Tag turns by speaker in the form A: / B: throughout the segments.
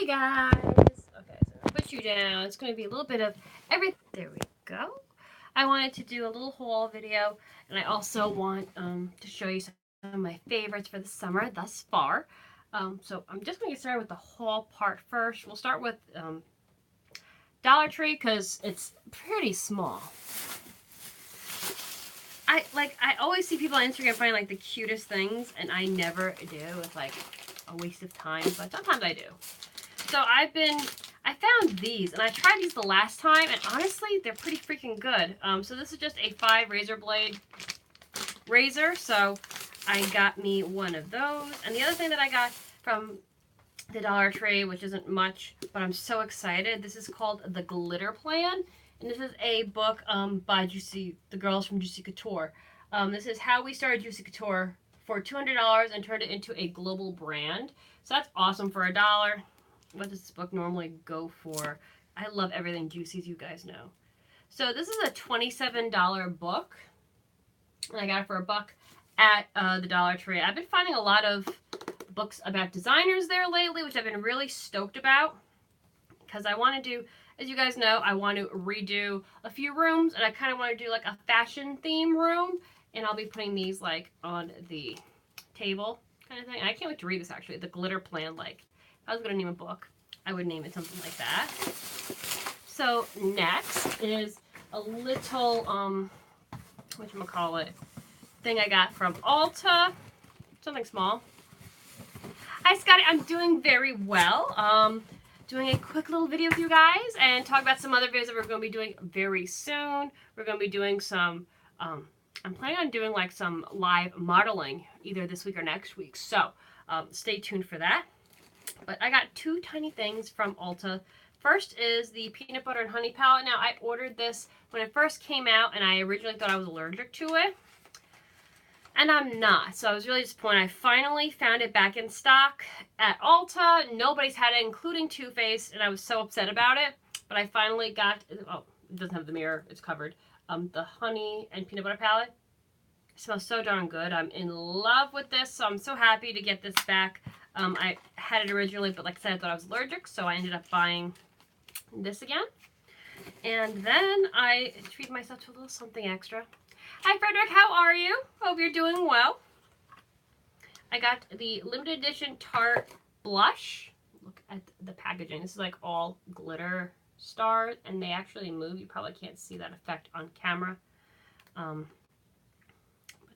A: Hey guys! Okay, so I'll put you down. It's going to be a little bit of everything. There we go. I wanted to do a little haul video, and I also want to show you some of my favorites for the summer thus far. So I'm just going to get started with the haul part first. We'll start with Dollar Tree because it's pretty small. I always see people on Instagram find like the cutest things, and I never do. It's like a waste of time, but sometimes I do. So I found these, and I tried these the last time, and honestly, they're pretty freaking good. So this is just a 5 razor blade razor, so I got me one of those. And the other thing that I got from the Dollar Tree, which isn't much, but I'm so excited, this is called The Glitter Plan, and this is a book by the girls from Juicy Couture. This is how we started Juicy Couture for $200 and turned it into a global brand. So that's awesome for $1. What does this book normally go for? I love everything Juicy, as you guys know. So this is a $27 book, and I got it for $1 at the Dollar Tree. I've been finding a lot of books about designers there lately, which I've been really stoked about, because I want to do, as you guys know, I want to redo a few rooms, and I kind of want to do like a fashion theme room, and I'll be putting these like on the table kind of thing. And I can't wait to read this actually. The Glitter Plan, like if I was going to name a book, I would name it something like that. So next is a little, whatchamacallit, thing I got from Ulta. Something small. Hi Scotty, I'm doing very well. Doing a quick little video with you guys and talk about some other videos that we're going to be doing very soon. We're going to be doing some, I'm planning on doing like some live modeling either this week or next week. So stay tuned for that. But I got 2 tiny things from Ulta. First is the peanut butter and honey palette. Now I ordered this when it first came out, and I originally thought I was allergic to it. And I'm not, so I was really disappointed. I finally found it back in stock at Ulta. Nobody's had it, including Too Faced, and I was so upset about it. But I finally got, oh, it doesn't have the mirror, it's covered. The honey and peanut butter palette. It smells so darn good. I'm in love with this, so I'm so happy to get this back. I had it originally, but like I said, I thought I was allergic, so I ended up buying this again. And then I treated myself to a little something extra. Hi Frederick, how are you? Hope you're doing well. I got the limited edition Tarte blush. Look at the packaging. This is like all glitter stars, and they actually move. You probably can't see that effect on camera. But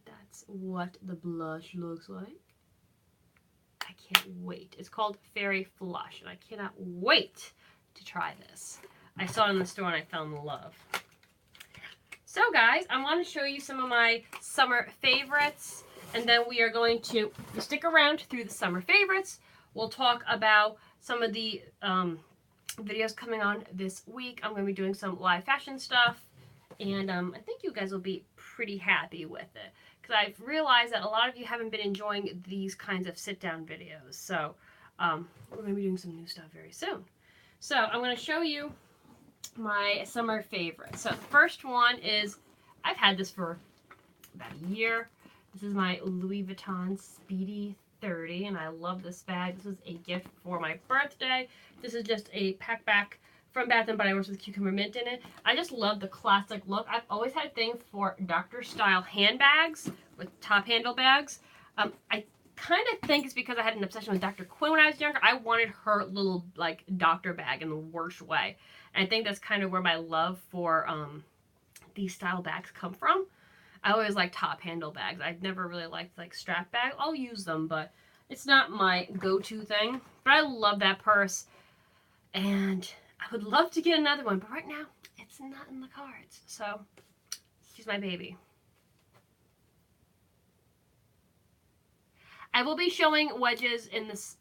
A: that's what the blush looks like. I can't wait. It's called Fairy Flush, and I cannot wait to try this. I saw it in the store and I fell in love. So guys, I want to show you some of my summer favorites, and then we are going to stick around through the summer favorites. We'll talk about some of the videos coming on this week. I'm going to be doing some live fashion stuff, and I think you guys will be pretty happy with it, because I've realized that a lot of you haven't been enjoying these kinds of sit-down videos. So we're going to be doing some new stuff very soon. So I'm going to show you my summer favorites. So the first one is, I've had this for about a year. This is my Louis Vuitton Speedy 30, and I love this bag. This was a gift for my birthday. This is just a pack back from Bath & Body Works with cucumber mint in it. I just love the classic look. I've always had a thing for Dr. style handbags with top handle bags. I kind of think it's because I had an obsession with Dr. Quinn when I was younger. I wanted her little like doctor bag in the worst way. And I think that's kind of where my love for these style bags come from. I always like top handle bags. I've never really liked like strap bags. I'll use them, but it's not my go-to thing. But I love that purse, and I would love to get another one, but right now it's not in the cards. So she's my baby. I will be showing wedges in this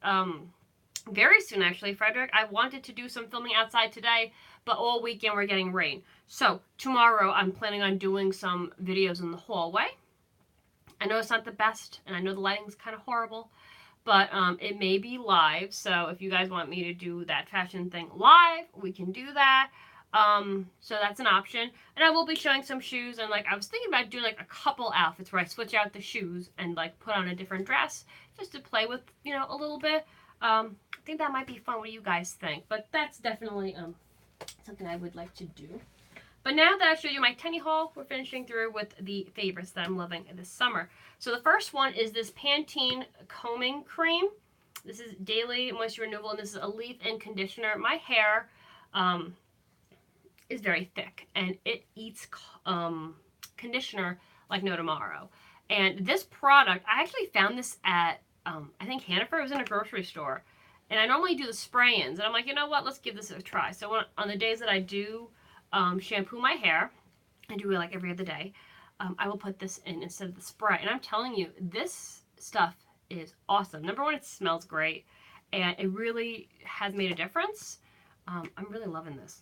A: very soon, actually, Frederick. I wanted to do some filming outside today, but all weekend we're getting rain. So tomorrow I'm planning on doing some videos in the hallway. I know it's not the best, and I know the lighting's kind of horrible, but it may be live. So if you guys want me to do that fashion thing live, we can do that. So that's an option. And I will be showing some shoes, and like I was thinking about doing like a couple outfits where I switch out the shoes and like put on a different dress just to play with, you know, a little bit. I think that might be fun. What do you guys think? But that's definitely something I would like to do. But now that I've showed you my tiny haul, we're finishing through with the favorites that I'm loving this summer. So the first one is this Pantene Combing Cream. This is Daily Moisture Renewal, and this is a leave-in conditioner. My hair is very thick, and it eats conditioner like no tomorrow. And this product, I actually found this at, I think Hannaford. It was in a grocery store. And I normally do the spray-ins. And I'm like, you know what? Let's give this a try. So on the days that I do shampoo my hair, I do it like every other day, I will put this in instead of the spray. And I'm telling you, this stuff is awesome. Number one, it smells great. And it really has made a difference. I'm really loving this.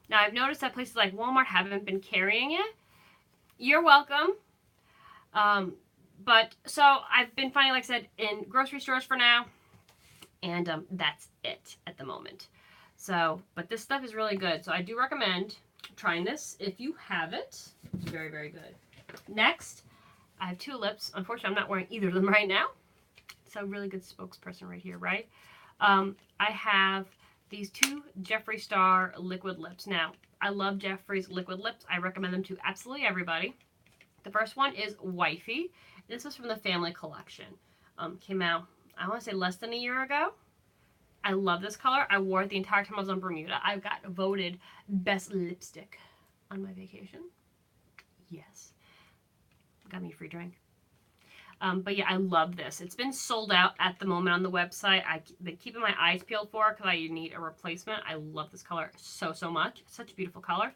A: Now, I've noticed that places like Walmart haven't been carrying it. You're welcome. But so I've been finding, like I said, in grocery stores for now. And that's it at the moment. So, but this stuff is really good. So I do recommend trying this if you have it. It's very, very good. Next, I have two lips. Unfortunately, I'm not wearing either of them right now. So really good spokesperson right here, right? I have these two Jeffree Star liquid lips. Now, I love Jeffree's liquid lips. I recommend them to absolutely everybody. The first one is Wifey. This was from the Family Collection. Came out, I want to say, less than a year ago. I love this color. I wore it the entire time I was on Bermuda. I got voted best lipstick on my vacation. Yes. Got me a free drink. But yeah, I love this. It's been sold out at the moment on the website. I've been keeping my eyes peeled for it because I need a replacement. I love this color so, so much. Such a beautiful color.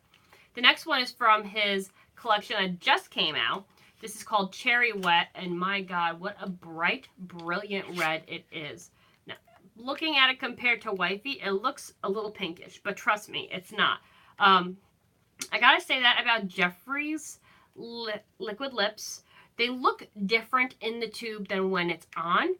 A: The next one is from his collection that just came out. This is called Cherry Wet, and my God, what a bright, brilliant red it is. Now, looking at it compared to Wifey, it looks a little pinkish, but trust me, it's not. I gotta say that about Jeffree's liquid lips. They look different in the tube than when it's on.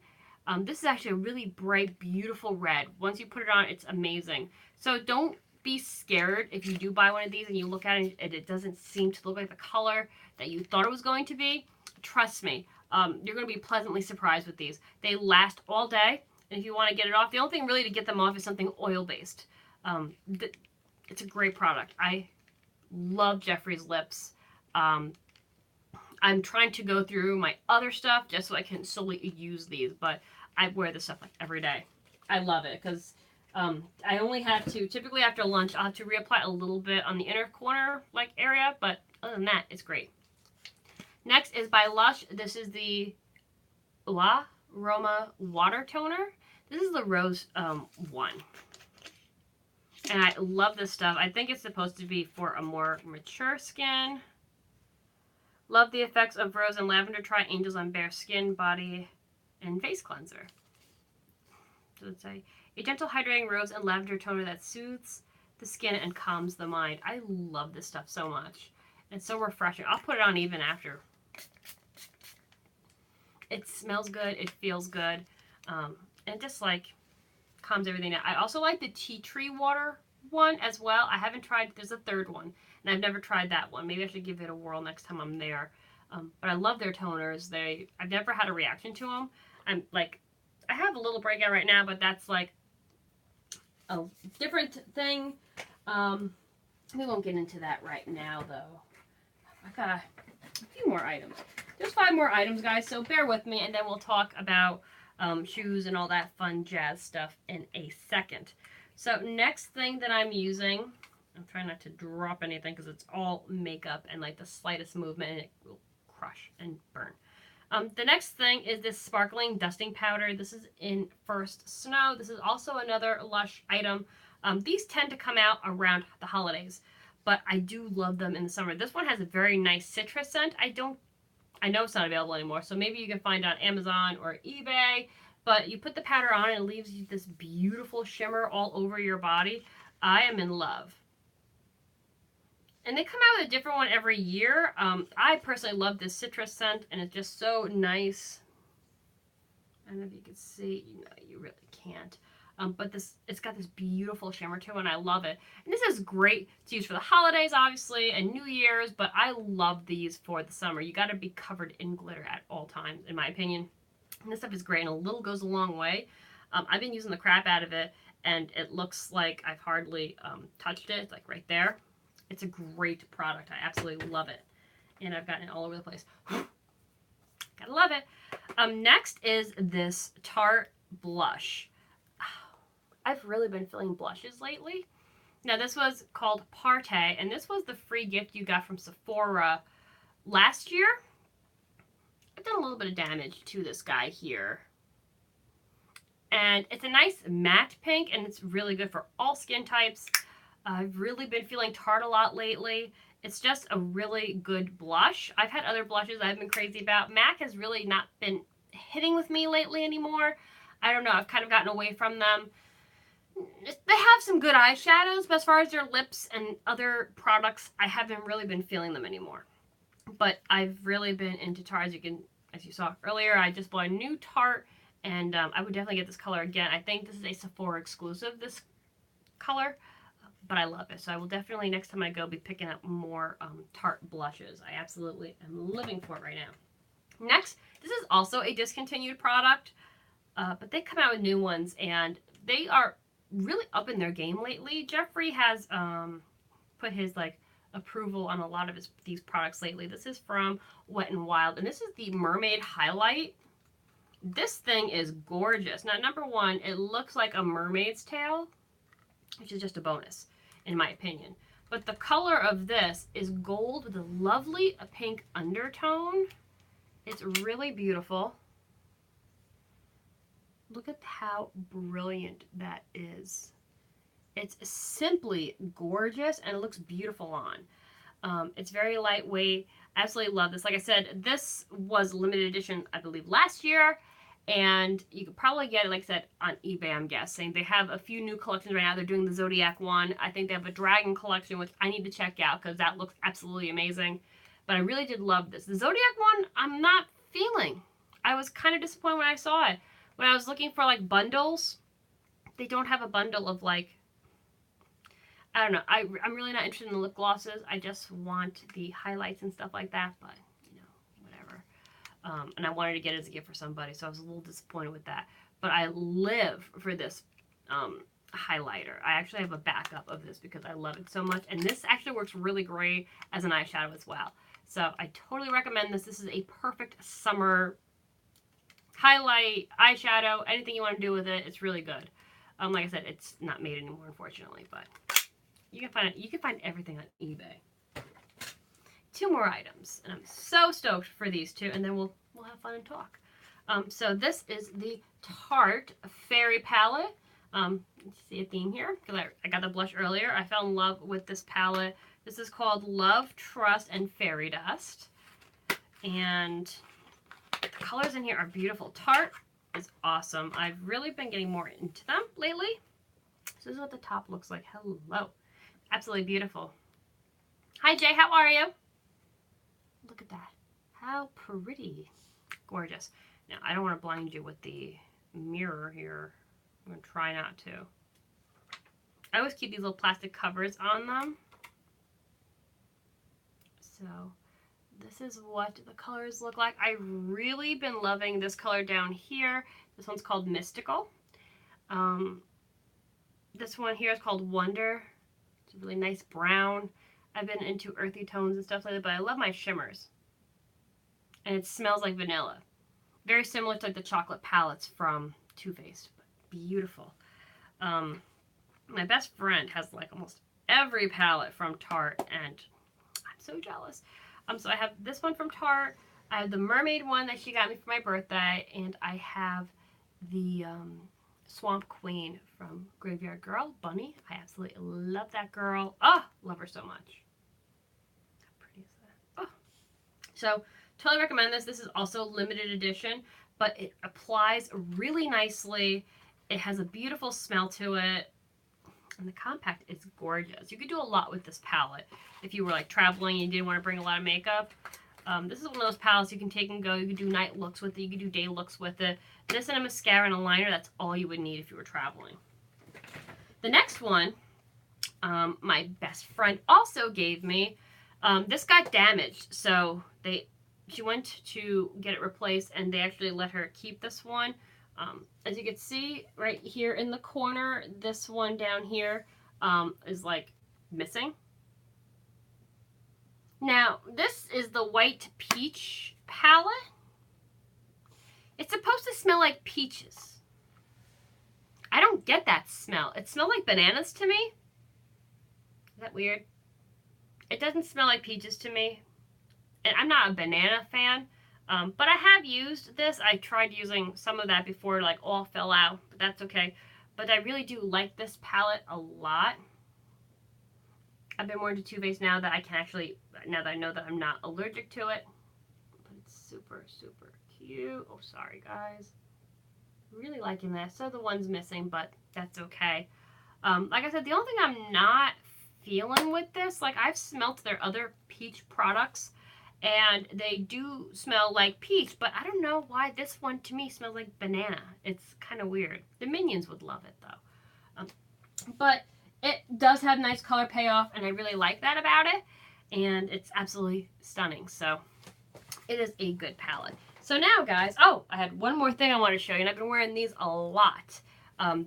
A: This is actually a really bright, beautiful red. Once you put it on, it's amazing. So don't be scared if you do buy one of these and you look at it and it doesn't seem to look like the color that you thought it was going to be. Trust me, you're going to be pleasantly surprised with these. They last all day, and if you want to get it off, the only thing really to get them off is something oil-based. It's a great product. I love Jeffree's lips. I'm trying to go through my other stuff just so I can solely use these, but I wear this stuff like every day. I love it because I only have to, typically after lunch, I'll have to reapply a little bit on the inner corner like area, but other than that, it's great. Next is by Lush. This is the La Roma Water Toner. This is the rose one. And I love this stuff. I think it's supposed to be for a more mature skin. Love the effects of rose and lavender. Try Angels on bare skin, body, and face cleanser. So let's say a gentle hydrating rose and lavender toner that soothes the skin and calms the mind. I love this stuff so much. It's so refreshing. I'll put it on even after. It smells good. It feels good. And just like calms everything down. I also like the tea tree water one as well. I haven't tried, there's a third one, and I've never tried that one. Maybe I should give it a whirl next time I'm there. But I love their toners. I've never had a reaction to them. I have a little breakout right now, but that's like a different thing. We won't get into that right now, though. I got a few more items. There's 5 more items, guys, so bear with me, and then we'll talk about shoes and all that fun jazz stuff in a second. So next thing that I'm using, I'm trying not to drop anything because it's all makeup and like the slightest movement and it will crush and burn. The next thing is this sparkling dusting powder. This is in First Snow. This is also another Lush item. These tend to come out around the holidays, but I do love them in the summer. This one has a very nice citrus scent. I know it's not available anymore, so maybe you can find it on Amazon or eBay, but you put the powder on and it leaves you this beautiful shimmer all over your body. I am in love. And they come out with a different one every year. I personally love this citrus scent, and it's just so nice. I don't know if you can see. No, you really can't. But it's got this beautiful shimmer to it, and I love it. And this is great to use for the holidays, obviously, and New Year's, but I love these for the summer. You got to be covered in glitter at all times, in my opinion. And this stuff is great, and a little goes a long way. I've been using the crap out of it, and it looks like I've hardly touched it. It's like right there. It's a great product. I absolutely love it. And I've gotten it all over the place. Gotta love it. Next is this Tarte blush. I've really been feeling blushes lately. Now this was called Parte, and this was the free gift you got from Sephora last year. I've done a little bit of damage to this guy here. And it's a nice matte pink, and it's really good for all skin types. I've really been feeling Tarte a lot lately. It's just a really good blush. I've had other blushes I've been crazy about. MAC has really not been hitting with me lately anymore. I don't know. I've kind of gotten away from them. They have some good eyeshadows, but as far as their lips and other products, I haven't really been feeling them anymore. But I've really been into Tarte. As you saw earlier, I just bought a new Tarte, and I would definitely get this color again. I think this is a Sephora exclusive, this color, but I love it. So I will definitely, next time I go, be picking up more Tarte blushes. I absolutely am living for it right now. Next, this is also a discontinued product, but they come out with new ones, and they are really up in their game lately. Jeffree has put his approval on a lot of these products lately. This is from Wet n Wild, and this is the Mermaid Highlight. This thing is gorgeous. Now, number one, it looks like a mermaid's tail, which is just a bonus, in my opinion. But the color of this is gold with a lovely pink undertone. It's really beautiful. Look at how brilliant that is. It's simply gorgeous, and it looks beautiful on. It's very lightweight. Absolutely love this. Like I said, this was limited edition, I believe, last year, and you could probably get it, like I said, on eBay, I'm guessing. They have a few new collections right now. They're doing the Zodiac one. I think they have a Dragon collection, which I need to check out because that looks absolutely amazing. But I really did love this. The Zodiac one, I'm not feeling. I was kind of disappointed when I saw it. When I was looking for bundles, they don't have a bundle of I don't know. I'm really not interested in the lip glosses. I just want the highlights and stuff like that, but whatever. And I wanted to get it as a gift for somebody, so I was a little disappointed with that. But I live for this highlighter. I actually have a backup of this because I love it so much, and this actually works really great as an eyeshadow as well. So I totally recommend this. This is a perfect summer highlight, eyeshadow, anything you want to do with it. It's really good. Like I said, it's not made anymore, unfortunately, but you can find it. You can find everything on eBay. 2 more items, and I'm so stoked for these 2, and then we'll have fun and talk. So this is the Tarte Fairy Palette. You see a theme here because I got the blush earlier. I fell in love with this palette. This is called Love, Trust, and Fairy Dust, and the colors in here are beautiful. Tarte is awesome. I've really been getting more into them lately. So this is what the top looks like. Hello. Absolutely beautiful. Hi, Jay. How are you? Look at that. How pretty. Gorgeous. Now, I don't want to blind you with the mirror here. I'm going to try not to. I always keep these little plastic covers on them. So this is what the colors look like. I've really been loving this color down here. This one's called Mystical. This one here is called Wonder. It's a really nice brown. I've been into earthy tones and stuff like that, but I love my shimmers. And it smells like vanilla. Very similar to the chocolate palettes from Too Faced, but beautiful. My best friend has almost every palette from Tarte, and I'm so jealous. So I have this one from Tarte. I have the mermaid one that she got me for my birthday, and I have the Swamp Queen from Graveyard Girl, Bunny. I absolutely love that girl. Oh, love her so much. How pretty is that? Oh. So totally recommend this. This is also limited edition, but it applies really nicely. It has a beautiful smell to it. And the compact is gorgeous. You could do a lot with this palette if you were traveling and you didn't want to bring a lot of makeup. This is one of those palettes you can take and go. You can do night looks with it. You can do day looks with it. This and a mascara and a liner, that's all you would need if you were traveling. The next one, my best friend also gave me. This got damaged, so she went to get it replaced, and they actually let her keep this one. As you can see right here in the corner, this one down here is like missing. Now, this is the White Peach palette. It's supposed to smell like peaches. I don't get that smell. It smells like bananas to me. Is that weird? It doesn't smell like peaches to me. And I'm not a banana fan, but I have used this. I tried using some of that before, like all fell out, but that's okay. But I really do like this palette a lot. I've been more into Too Faced now that I can actually, now that I know that I'm not allergic to it. But it's super, super cute. Oh, sorry guys. Really liking this. So the one's missing, but that's okay. Like I said, the only thing I'm not feeling with this, like I've smelt their other peach products and they do smell like peach, but I don't know why this one to me smells like banana. It's kind of weird. The Minions would love it though. But it does have nice color payoff and I really like that about it. And it's absolutely stunning. So it is a good palette. So now guys, oh, I had one more thing I want to show you, and I've been wearing these a lot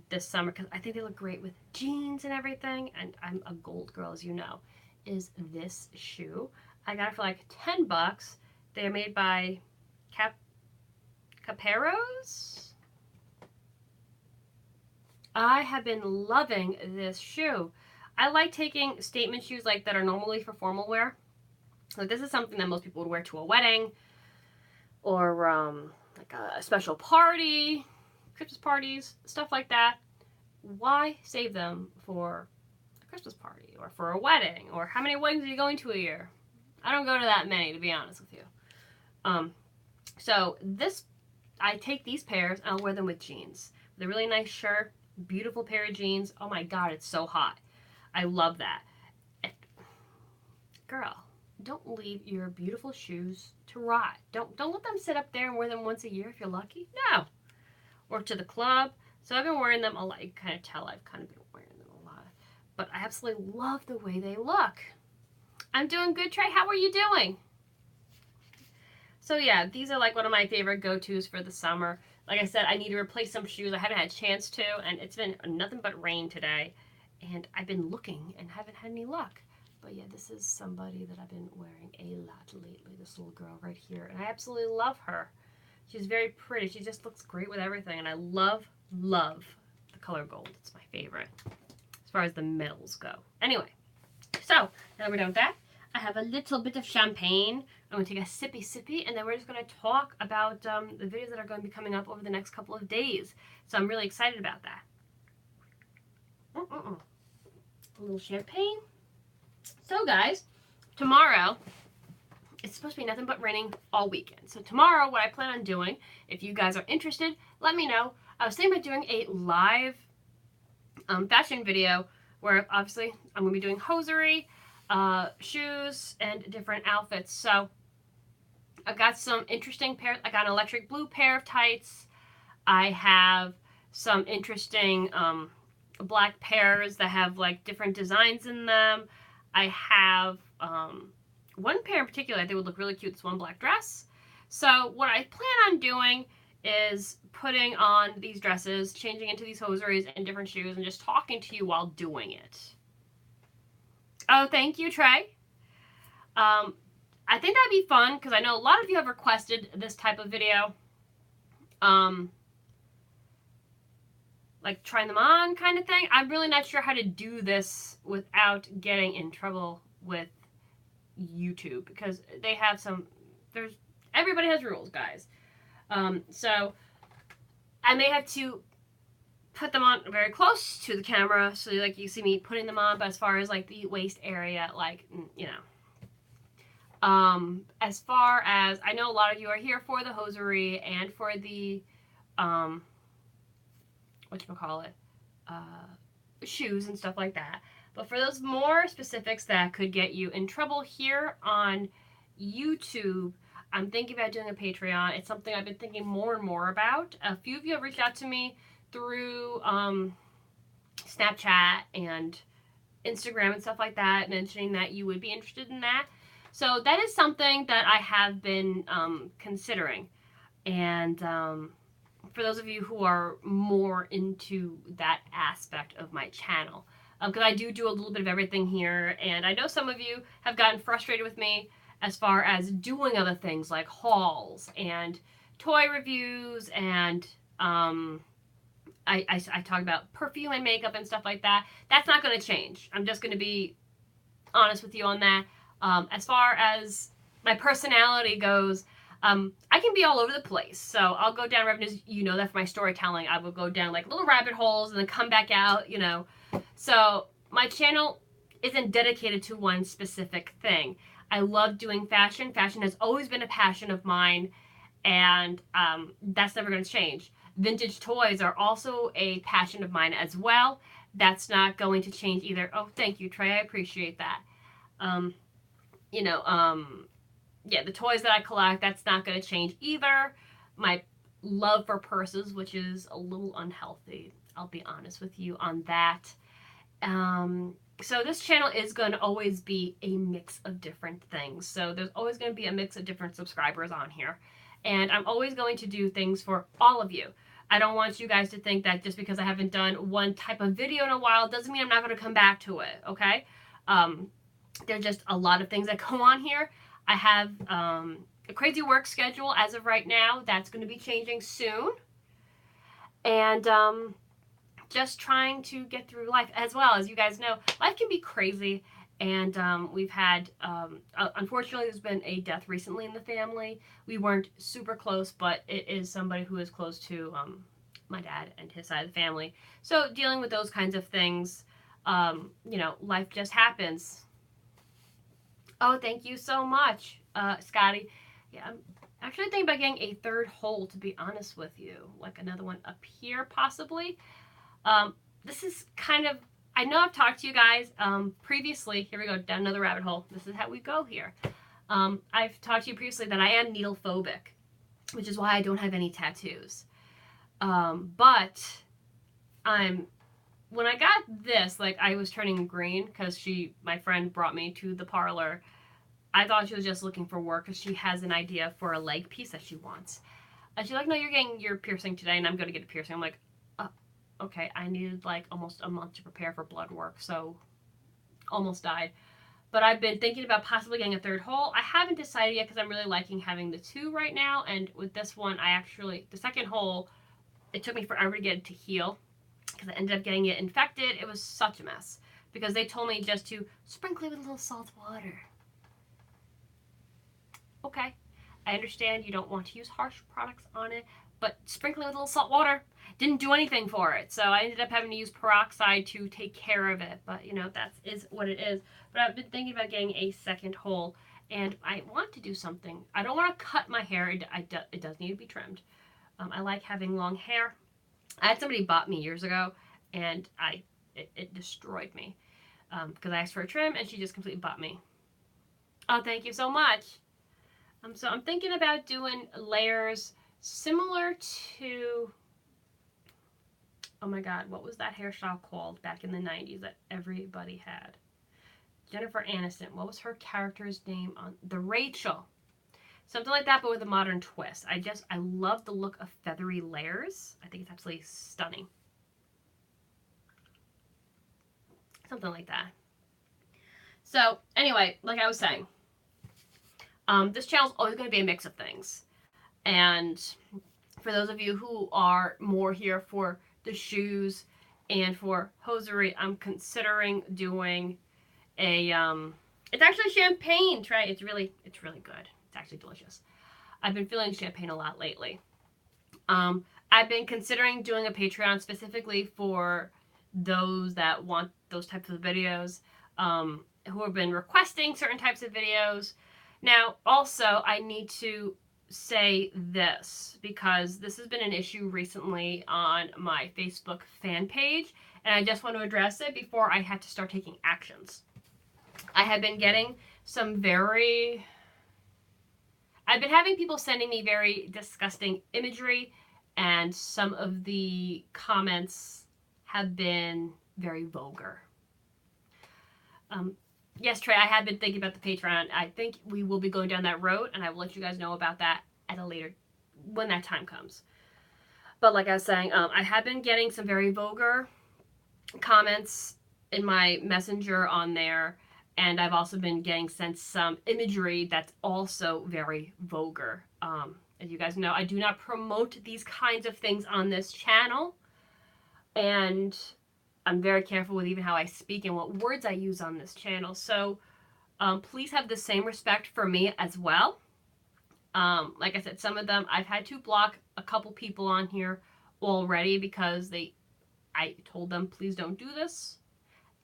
A: this summer because I think they look great with jeans and everything, and I'm a gold girl as you know, is this shoe. I got it for like 10 bucks. They're made by Caperos. I have been loving this shoe. I like taking statement shoes like that are normally for formal wear. Like this is something that most people would wear to a wedding or like a special party, Christmas parties, stuff like that. Why save them for a Christmas party or for a wedding? Or how many weddings are you going to a year? I don't go to that many, to be honest with you. So this, I take these pairs and I'll wear them with jeans. With a really nice shirt, beautiful pair of jeans. Oh my God, it's so hot. I love that. Girl, don't leave your beautiful shoes to rot. Don't let them sit up there and wear them once a year if you're lucky. No. Or to the club. So I've been wearing them a lot. You can kind of tell I've kind of been wearing them a lot. But I absolutely love the way they look. I'm doing good, Trey. How are you doing? So yeah, these are like one of my favorite go-tos for the summer. Like I said, I need to replace some shoes. I haven't had a chance to, and it's been nothing but rain today. And I've been looking and haven't had any luck. But yeah, this is somebody that I've been wearing a lot lately, this little girl right here. And I absolutely love her. She's very pretty. She just looks great with everything. And I love, love the color gold. It's my favorite as far as the metals go. Anyway, so now that we're done with that, I have a little bit of champagne. I'm going to take a sippy, and then we're just going to talk about the videos that are going to be coming up over the next couple of days. So I'm really excited about that. A little champagne. So guys, tomorrow, it's supposed to be nothing but raining all weekend. So tomorrow, what I plan on doing, if you guys are interested, let me know. I was thinking about doing a live fashion video where obviously I'm going to be doing hosiery, shoes, and different outfits. So I got some interesting pairs. I got an electric blue pair of tights. I have some interesting black pairs that have like different designs in them. I have one pair in particular I think would look really cute. This one black dress. So what I plan on doing is putting on these dresses, changing into these hosieries and different shoes, and just talking to you while doing it. Oh, thank you, Trey. I think that'd be fun because I know a lot of you have requested this type of video. Like trying them on kind of thing. I'm really not sure how to do this without getting in trouble with YouTube because they have some, everybody has rules, guys. So I may have to put them on very close to the camera so like you see me putting them on, but as far as like the waist area, like, you know. As far as, I know a lot of you are here for the hosiery and for the, shoes and stuff like that. But for those more specifics that could get you in trouble here on YouTube, I'm thinking about doing a Patreon. It's something I've been thinking more and more about. A few of you have reached out to me through Snapchat and Instagram and stuff like that, mentioning that you would be interested in that. So that is something that I have been considering. And for those of you who are more into that aspect of my channel. Because I do a little bit of everything here, and I know some of you have gotten frustrated with me as far as doing other things like hauls and toy reviews, and I talk about perfume and makeup and stuff like that. That's not going to change. I'm just going to be honest with you on that. As far as my personality goes, I can be all over the place. So I'll go down revenues, you know that for my storytelling. I will go down like little rabbit holes and then come back out, you know. So my channel isn't dedicated to one specific thing. I love doing fashion. Fashion has always been a passion of mine, and that's never going to change. Vintage toys are also a passion of mine as well. That's not going to change either. Oh, thank you, Trey. I appreciate that. You know, yeah, the toys that I collect, that's not going to change either. My love for purses, which is a little unhealthy, I'll be honest with you on that. So this channel is going to always be a mix of different things. So there's always going to be a mix of different subscribers on here. And I'm always going to do things for all of you. I don't want you guys to think that just because I haven't done one type of video in a while doesn't mean I'm not going to come back to it, okay? There's just a lot of things that go on here. I have a crazy work schedule as of right now. That's going to be changing soon. And just trying to get through life as well. As you guys know, life can be crazy. And we've had, unfortunately, there's been a death recently in the family. We weren't super close, but it is somebody who is close to my dad and his side of the family. So dealing with those kinds of things, you know, life just happens. Oh, thank you so much, Scotty. Yeah, I'm actually thinking about getting a third hole, to be honest with you. Like another one up here, possibly. This is kind of, I know I've talked to you guys previously. Here we go, down another rabbit hole. This is how we go here. I've talked to you previously that I am needle phobic, which is why I don't have any tattoos. But when I got this, like I was turning green because my friend brought me to the parlor. I thought she was just looking for work because she has an idea for a leg piece that she wants. And she's like, no, you're getting your piercing today and I'm going to get a piercing. I'm like, okay, I needed like almost a month to prepare for blood work, so almost died. But I've been thinking about possibly getting a third hole. I haven't decided yet because I'm really liking having the two right now. And with this one, the second hole, it took me forever to get it to heal because I ended up getting it infected. It was such a mess because they told me just to sprinkle it with a little salt water. Okay, I understand you don't want to use harsh products on it, but sprinkling with a little salt water didn't do anything for it. So I ended up having to use peroxide to take care of it. But, you know, that is what it is. But I've been thinking about getting a second hole. And I want to do something. I don't want to cut my hair. It does need to be trimmed. I like having long hair. I had somebody bought me years ago. And it destroyed me. Because I asked for a trim and she just completely bought me. Oh, thank you so much. So I'm thinking about doing layers similar to, oh my god, what was that hairstyle called back in the 90s that everybody had? Jennifer Aniston. What was her character's name on the Rachel? Something like that, but with a modern twist. I love the look of feathery layers. I think it's absolutely stunning. Something like that. So anyway, like I was saying, this channel is always going to be a mix of things. And for those of you who are more here for the shoes and for hosiery, I'm considering doing a, it's actually champagne, Trey. It's really good. It's actually delicious. I've been feeling champagne a lot lately. I've been considering doing a Patreon specifically for those that want those types of videos, who have been requesting certain types of videos. Now, also, I need to say this because this has been an issue recently on my Facebook fan page, and I just want to address it before I had to start taking actions. I have been getting I've been having people sending me very disgusting imagery, and some of the comments have been very vulgar. Yes, Trey, I have been thinking about the Patreon. I think we will be going down that road, and I will let you guys know about that at a later, when that time comes. But like I was saying, I have been getting some very vulgar comments in my messenger on there, and I've also been getting sent some imagery that's also very vulgar. As you guys know, I do not promote these kinds of things on this channel, and I'm very careful with even how I speak and what words I use on this channel. So please have the same respect for me as well. Like I said, some of them I've had to block a couple people on here already because I told them please don't do this,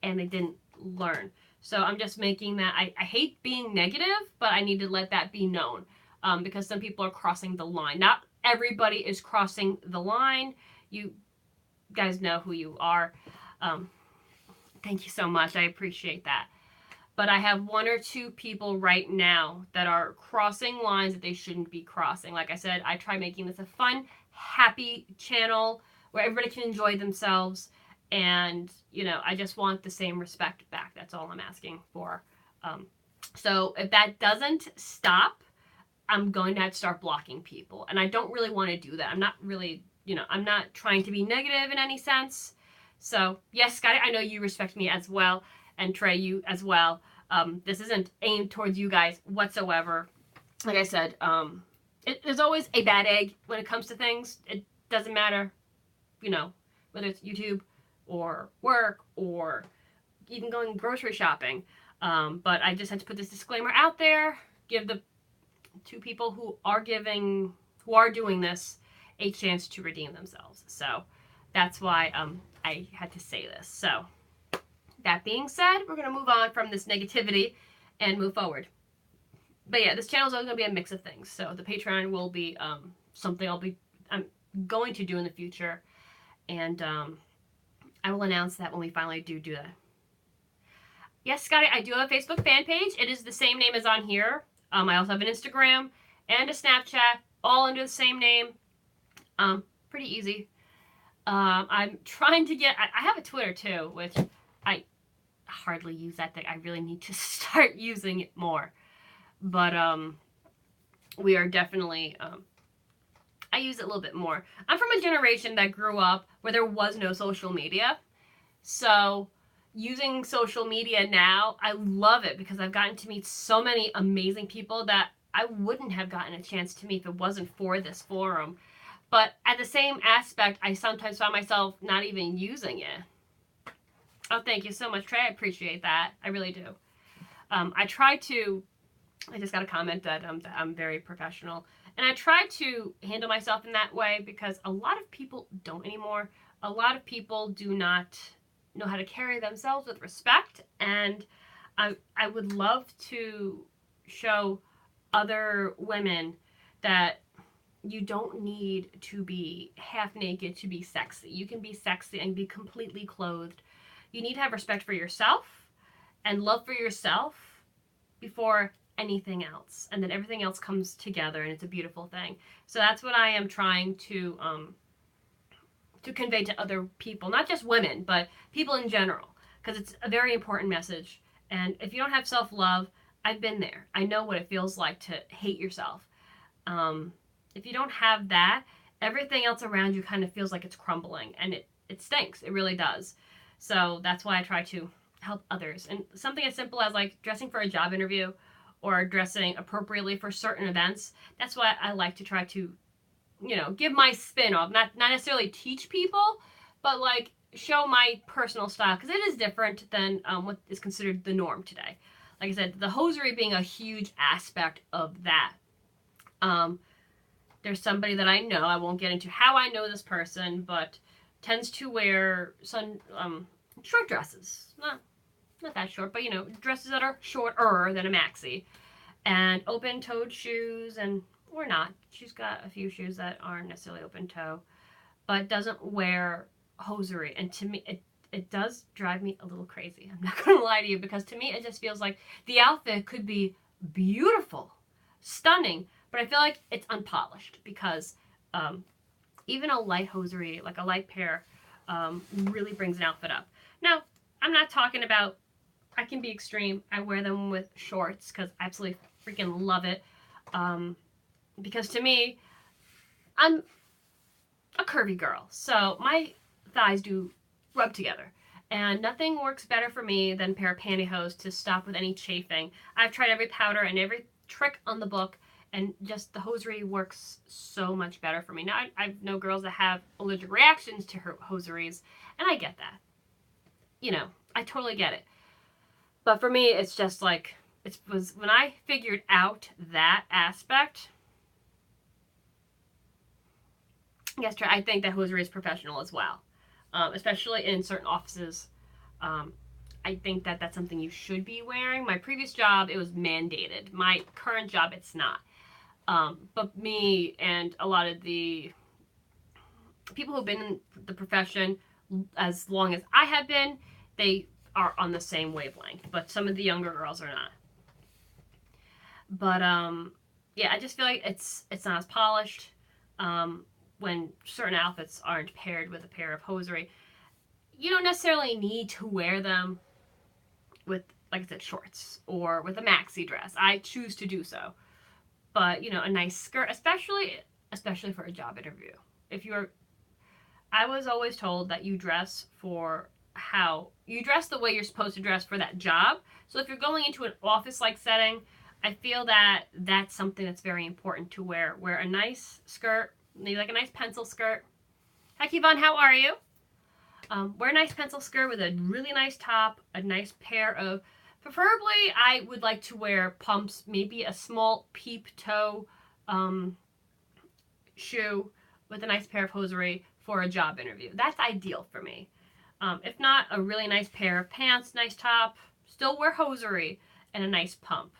A: and they didn't learn. So I'm just making that, I hate being negative, but I need to let that be known, because some people are crossing the line. Not everybody is crossing the line. You guys know who you are. Thank you so much. I appreciate that. But I have one or two people right now that are crossing lines that they shouldn't be crossing. Like I said, I try making this a fun, happy channel where everybody can enjoy themselves. And, you know, I just want the same respect back. That's all I'm asking for. So if that doesn't stop, I'm going to have to start blocking people. And I don't really want to do that. I'm not really, you know, I'm not trying to be negative in any sense. So, yes, Scotty, I know you respect me as well. And Trey, you as well. This isn't aimed towards you guys whatsoever. Like I said, there's always a bad egg when it comes to things. It doesn't matter, you know, whether it's YouTube or work or even going grocery shopping. But I just had to put this disclaimer out there, give the two people who are doing this a chance to redeem themselves. So that's why I had to say this. So that being said, we're going to move on from this negativity and move forward. But yeah, this channel is always going to be a mix of things. So the Patreon will be something I'm going to do in the future. And I will announce that when we finally do that. Yes, Scotty, I do have a Facebook fan page. It is the same name as on here. I also have an Instagram and a Snapchat, all under the same name. Pretty easy. I'm trying to get... I have a Twitter, too, which I hardly use that thing. I really need to start using it more. But we are definitely... I use it a little bit more. I'm from a generation that grew up where there was no social media. So using social media now, I love it because I've gotten to meet so many amazing people that I wouldn't have gotten a chance to meet if it wasn't for this forum. But at the same aspect, I sometimes found myself not even using it. Oh, thank you so much, Trey. I appreciate that. I really do. I just got a comment that I'm very professional. And I try to handle myself in that way because a lot of people don't anymore. A lot of people do not know how to carry themselves with respect. And I would love to show other women that you don't need to be half naked to be sexy. You can be sexy and be completely clothed. You need to have respect for yourself and love for yourself before anything else, and then everything else comes together, and it's a beautiful thing. So that's what I am trying to convey to other people, not just women, but people in general, because it's a very important message. And if you don't have self-love, I've been there. I know what it feels like to hate yourself. If you don't have that, everything else around you kind of feels like it's crumbling, and it stinks. It really does. So that's why I try to help others. And something as simple as like dressing for a job interview or dressing appropriately for certain events, that's why I like to try to, you know, give my spin off. Not necessarily teach people, but like show my personal style, because it is different than what is considered the norm today. Like I said, the hosiery being a huge aspect of that. There's somebody that I know, I won't get into how I know this person, but tends to wear some short dresses. Not that short, but you know, dresses that are shorter than a maxi. And open-toed shoes, or not. She's got a few shoes that aren't necessarily open-toe, but doesn't wear hosiery. And to me, it does drive me a little crazy. I'm not going to lie to you, because to me, it just feels like the outfit could be beautiful, stunning, but I feel like it's unpolished, because even a light hosiery, like a light pair, really brings an outfit up. Now, I'm not talking about, I can be extreme. I wear them with shorts because I absolutely freaking love it. Because to me, I'm a curvy girl, so my thighs do rub together. And nothing works better for me than a pair of pantyhose to stop with any chafing. I've tried every powder and every trick on the book, and just the hosiery works so much better for me. Now, I know girls that have allergic reactions to her hosieries, and I get that. You know, I totally get it. But for me, it's just like, it was when I figured out that aspect. Yes, I think that hosiery is professional as well, especially in certain offices. Um, I think that that's something you should be wearing. My previous job, it was mandated. My current job, it's not. But me and a lot of the people who've been in the profession as long as I have been, they are on the same wavelength. But some of the younger girls are not. But yeah, I just feel like it's not as polished. When certain outfits aren't paired with a pair of hosiery, you don't necessarily need to wear them with, like I said, shorts or with a maxi dress. I choose to do so. But, you know, a nice skirt, especially for a job interview. If you're I was always told that you dress for how you dress the way you're supposed to dress for that job. So if you're going into an office-like setting, I feel that that's something that's very important to wear. Wear a nice skirt, maybe like a nice pencil skirt. Hi, Kevon, how are you? Wear a nice pencil skirt with a really nice top, a nice pair of, preferably I would like to wear pumps, maybe a small peep toe shoe with a nice pair of hosiery for a job interview. That's ideal for me. If not, a really nice pair of pants, nice top, still wear hosiery, and a nice pump.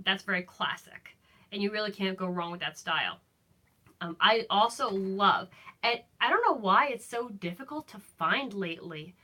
A: That's very classic, and you really can't go wrong with that style. I also love, and I don't know why it's so difficult to find lately,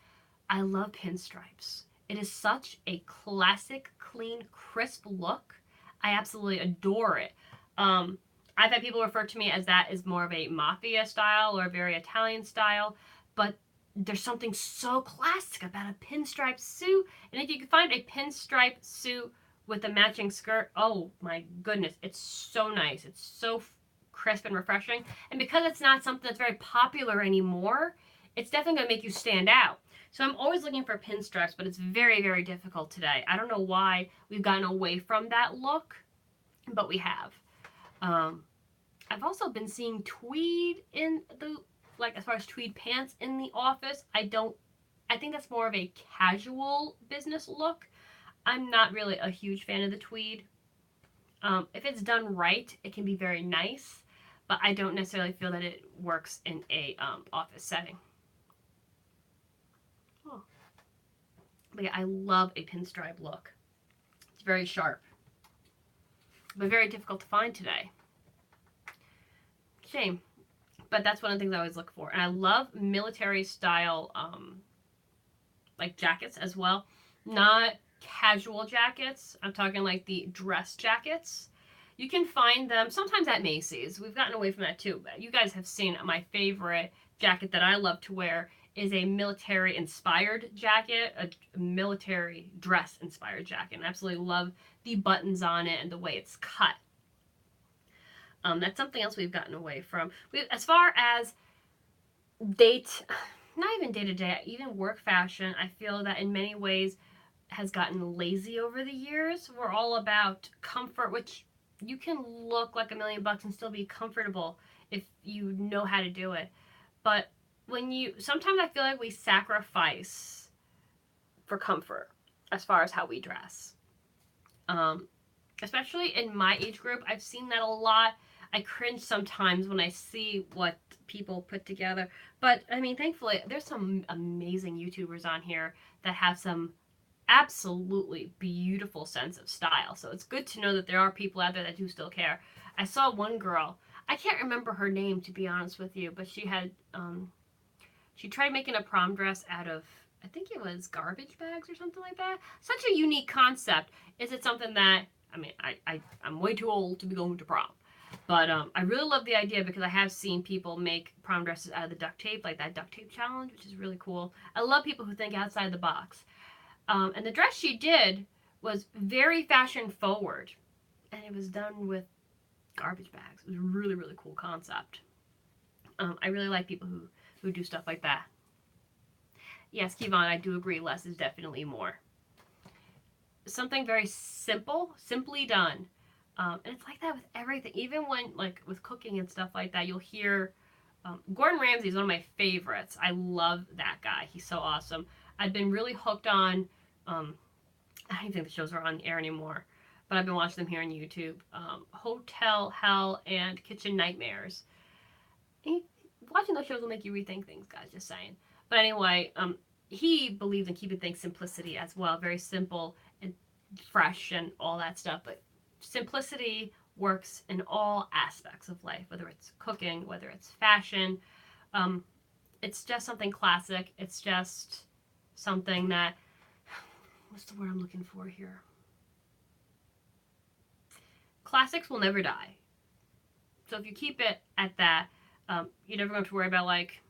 A: I love pinstripes. It is such a classic, clean, crisp look. I absolutely adore it. I've had people refer to me as that is more of a mafia style or a very Italian style, but there's something so classic about a pinstripe suit. And if you can find a pinstripe suit with a matching skirt, oh my goodness, it's so nice. It's so crisp and refreshing. And because it's not something that's very popular anymore, it's definitely going to make you stand out. So I'm always looking for pinstripes, but it's very, very difficult today. I don't know why we've gotten away from that look, but we have. I've also been seeing tweed in the, like as far as tweed pants in the office. I think that's more of a casual business look. I'm not really a huge fan of the tweed. If it's done right, it can be very nice, but I don't necessarily feel that it works in a office setting. Oh. But yeah, I love a pinstripe look. It's very sharp, but very difficult to find today. Shame. But that's one of the things I always look for. And I love military style like jackets as well. Not casual jackets. I'm talking like the dress jackets. You can find them sometimes at Macy's. We've gotten away from that too. But you guys have seen my favorite jacket that I love to wear is a military inspired jacket, a military dress inspired jacket. And I absolutely love the buttons on it and the way it's cut. That's something else we've gotten away from. As far as not even day to day, even work fashion, I feel that in many ways has gotten lazy over the years. We're all about comfort, which you can look like $1,000,000 and still be comfortable if you know how to do it. But sometimes I feel like we sacrifice for comfort as far as how we dress. Especially in my age group, I've seen that a lot. I cringe sometimes when I see what people put together. But, I mean, thankfully, there's some amazing YouTubers on here that have some absolutely beautiful sense of style. So it's good to know that there are people out there that do still care. I saw one girl, I can't remember her name, to be honest with you, but she had, she tried making a prom dress out of, I think it was garbage bags or something like that. Such a unique concept. Is it something that, I mean, I'm way too old to be going to prom. But I really love the idea because I have seen people make prom dresses out of the duct tape, like that duct tape challenge, which is really cool. I love people who think outside the box. And the dress she did was very fashion forward. And it was done with garbage bags. It was a really, really cool concept. I really like people who do stuff like that. Yes, Kevon, I do agree. Less is definitely more. Something very simple, simply done. And it's like that with everything. Even when, like, with cooking and stuff like that, you'll hear Gordon Ramsay is one of my favorites. I love that guy. He's so awesome. I've been really hooked on, I don't even think the shows are on the air anymore, but I've been watching them here on YouTube. Hotel Hell and Kitchen Nightmares. Watching those shows will make you rethink things, guys, just saying. But anyway, he believes in keeping things simplicity as well. Very simple and fresh and all that stuff. But simplicity works in all aspects of life, whether it's cooking, whether it's fashion. It's just something classic. It's just something that, what's the word I'm looking for here? Classics will never die. So if you keep it at that, you're never going to worry about, like,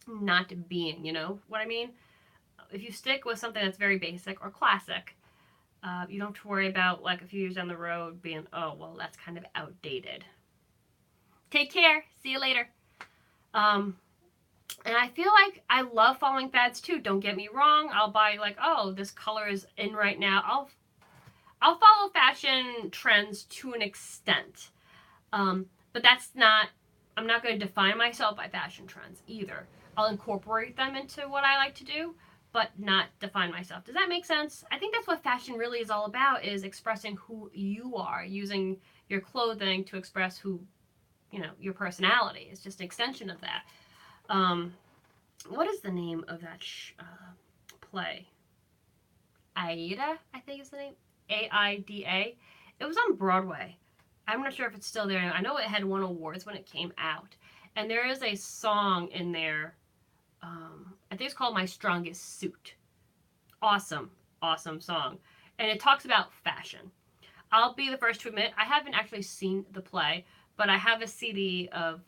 A: not being, you know what I mean? If you stick with something that's very basic or classic, you don't have to worry about, like, a few years down the road being, oh, well, that's kind of outdated. Take care. See you later. And I feel like I love following fads too. Don't get me wrong. I'll buy, like, oh, this color is in right now. I'll follow fashion trends to an extent. But that's not, I'm not going to define myself by fashion trends either. I'll incorporate them into what I like to do, but not define myself. Does that make sense? I think that's what fashion really is all about, is expressing who you are, using your clothing to express who, you know, your personality. It's just an extension of that. What is the name of that play? Aida, I think is the name. Aida. It was on Broadway. I'm not sure if it's still there. I know it had won awards when it came out. And there is a song in there. I think it's called My Strongest Suit. Awesome, awesome song. And it talks about fashion. I'll be the first to admit, I haven't actually seen the play, but I have a CD of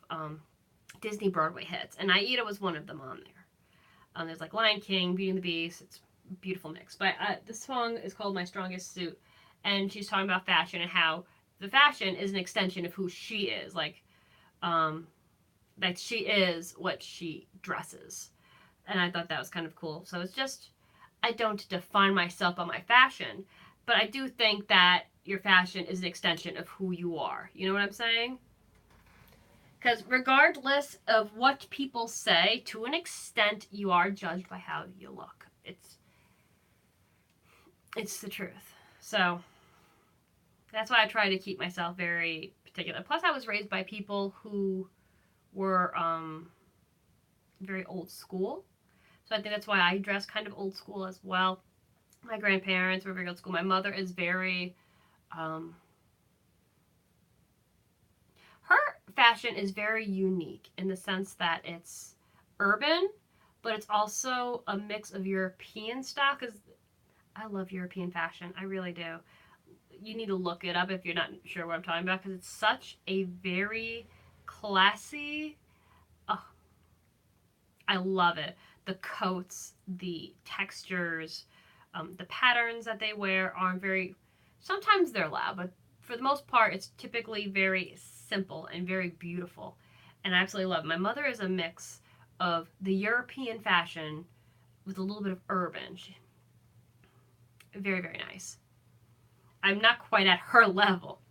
A: Disney Broadway hits. And Aida was one of them on there. There's like Lion King, Beauty and the Beast. It's a beautiful mix. But the song is called My Strongest Suit. And she's talking about fashion and how the fashion is an extension of who she is. Like, that she is what she dresses. And I thought that was kind of cool. So it's just, I don't define myself by my fashion, but I do think that your fashion is an extension of who you are. You know what I'm saying? Because regardless of what people say, to an extent, you are judged by how you look. It's the truth. So that's why I try to keep myself very particular. Plus, I was raised by people who were very old school. So I think that's why I dress kind of old school as well. My grandparents were very old school. My mother is very, her fashion is very unique in the sense that it's urban, but it's also a mix of European style, because I love European fashion. I really do. You need to look it up if you're not sure what I'm talking about, because it's such a very classy, I love it. The coats, the textures, the patterns that they wear aren't very, sometimes they're loud, but for the most part, it's typically very simple and very beautiful. And I absolutely love it. My mother is a mix of the European fashion with a little bit of urban. Very, very nice. I'm not quite at her level.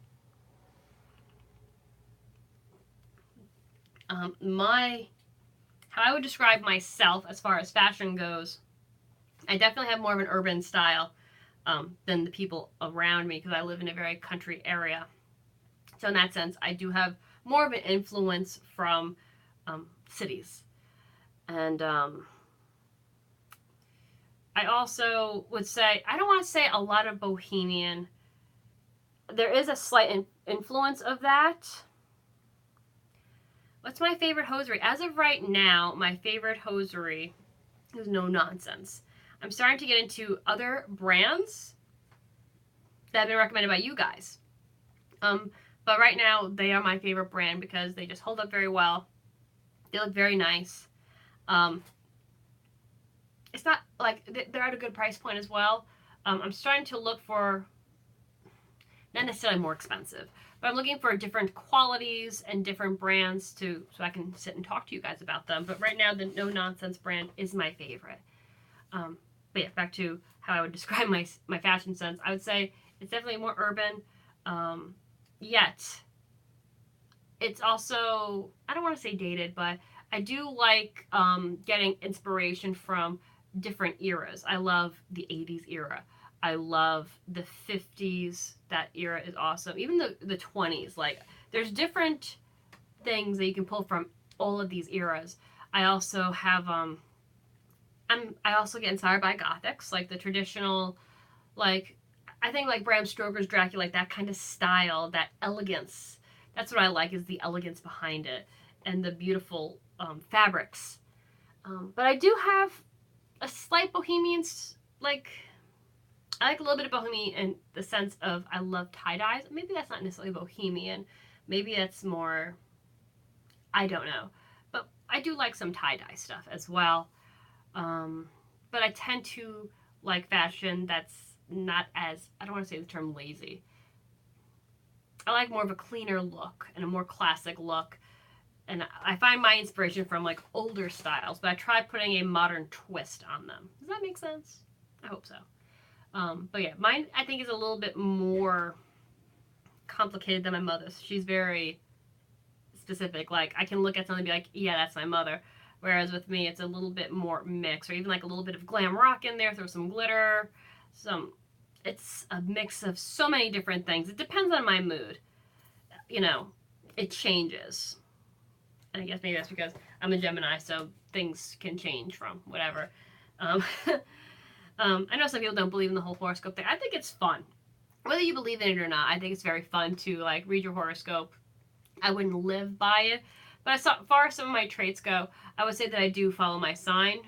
A: How I would describe myself as far as fashion goes, I definitely have more of an urban style than the people around me, because I live in a very country area. So in that sense, I do have more of an influence from cities. And I also would say, I don't want to say a lot of bohemian. There is a slight influence of that. What's my favorite hosiery? As of right now, my favorite hosiery is No Nonsense. I'm starting to get into other brands that have been recommended by you guys. But right now, they are my favorite brand because they just hold up very well. They look very nice. It's not like they're at a good price point as well. I'm starting to look for not necessarily more expensive, but I'm looking for different qualities and different brands so I can sit and talk to you guys about them. But right now, the No Nonsense brand is my favorite. But yeah, back to how I would describe my fashion sense. I would say it's definitely more urban, yet it's also, I don't want to say dated, but I do like getting inspiration from different eras. I love the 80s era. I love the 50s. That era is awesome. Even the 20s. Like, there's different things that you can pull from all of these eras. I also have I also get inspired by Gothics, like the traditional, like, I think like Bram Stoker's Dracula, like that kind of style, that elegance. That's what I like, is the elegance behind it and the beautiful fabrics. But I do have a slight bohemian, like, I like a little bit of bohemian in the sense of I love tie-dyes. Maybe that's not necessarily bohemian. Maybe that's more, I don't know. But I do like some tie-dye stuff as well. But I tend to like fashion that's not as, I don't want to say the term lazy. I like more of a cleaner look and a more classic look. And I find my inspiration from like older styles, but I try putting a modern twist on them. Does that make sense? I hope so. But yeah, mine I think is a little bit more complicated than my mother's. She's very specific. Like, I can look at something and be like, yeah, that's my mother. Whereas with me, it's a little bit more mixed, or even like a little bit of glam rock in there, throw some glitter, it's a mix of so many different things. It depends on my mood. You know, it changes. And I guess maybe that's because I'm a Gemini, so things can change from whatever. Um, I know some people don't believe in the whole horoscope thing. I think it's fun. Whether you believe in it or not, I think it's very fun to like read your horoscope. I wouldn't live by it, but as far as some of my traits go, I would say that I do follow my sign.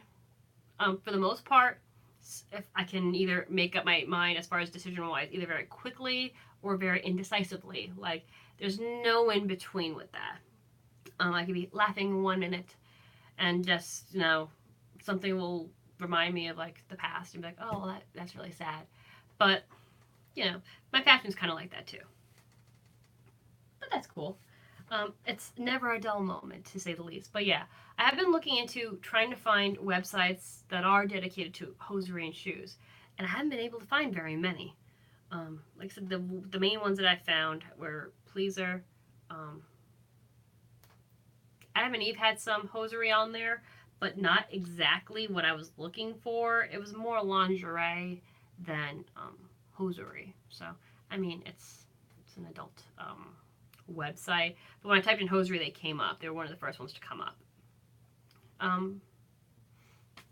A: For the most part, if I can either make up my mind as far as decision wise, either very quickly or very indecisively. Like, there's no in between with that. I could be laughing 1 minute and just, something will remind me of like the past and be like, oh, well, that's really sad. But, my fashion's kind of like that too. But that's cool. It's never a dull moment, to say the least. But yeah, I have been looking into trying to find websites that are dedicated to hosiery and shoes, and I haven't been able to find very many. Like I said, the main ones that I found were Pleaser. Adam and Eve had some hosiery on there, but not exactly what I was looking for. It was more lingerie than hosiery. So, I mean, it's an adult website. But when I typed in hosiery, they came up. They were one of the first ones to come up. I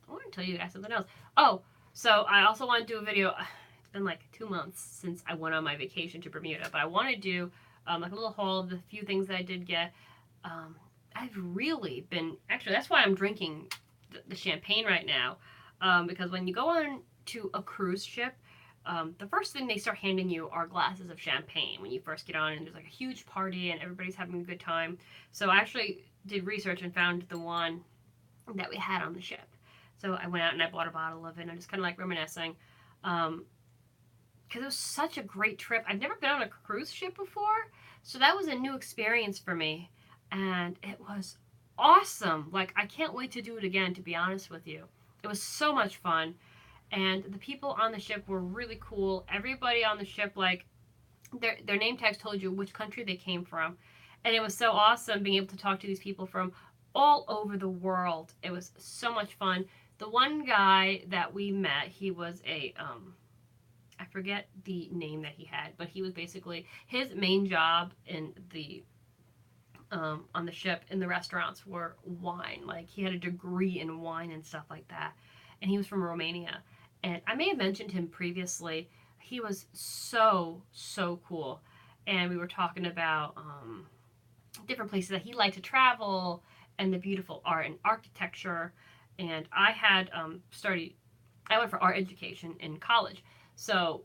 A: want to tell you guys something else. Oh, so I also want to do a video. It's been like 2 months since I went on my vacation to Bermuda, but I want to do like a little haul of the few things that I did get. I've really been, actually, that's why I'm drinking the champagne right now, because when you go on to a cruise ship, the first thing they start handing you are glasses of champagne when you first get on, and there's like a huge party and everybody's having a good time. So I actually did research and found the one that we had on the ship. So I went out and I bought a bottle of it, and I'm just kind of like reminiscing, because it was such a great trip. I've never been on a cruise ship before, so that was a new experience for me, and it was awesome. Like, I can't wait to do it again, to be honest with you. It was so much fun. And the people on the ship were really cool. Everybody on the ship, like, their name tags told you which country they came from. And it was so awesome being able to talk to these people from all over the world. It was so much fun. The one guy that we met, he was I forget the name that he had, but he was basically, his main job in the, on the ship, in the restaurants, were wine. Like, he had a degree in wine and stuff like that. And he was from Romania. And I may have mentioned him previously. He was so, so cool. And we were talking about different places that he liked to travel and the beautiful art and architecture. And I had I went for art education in college. So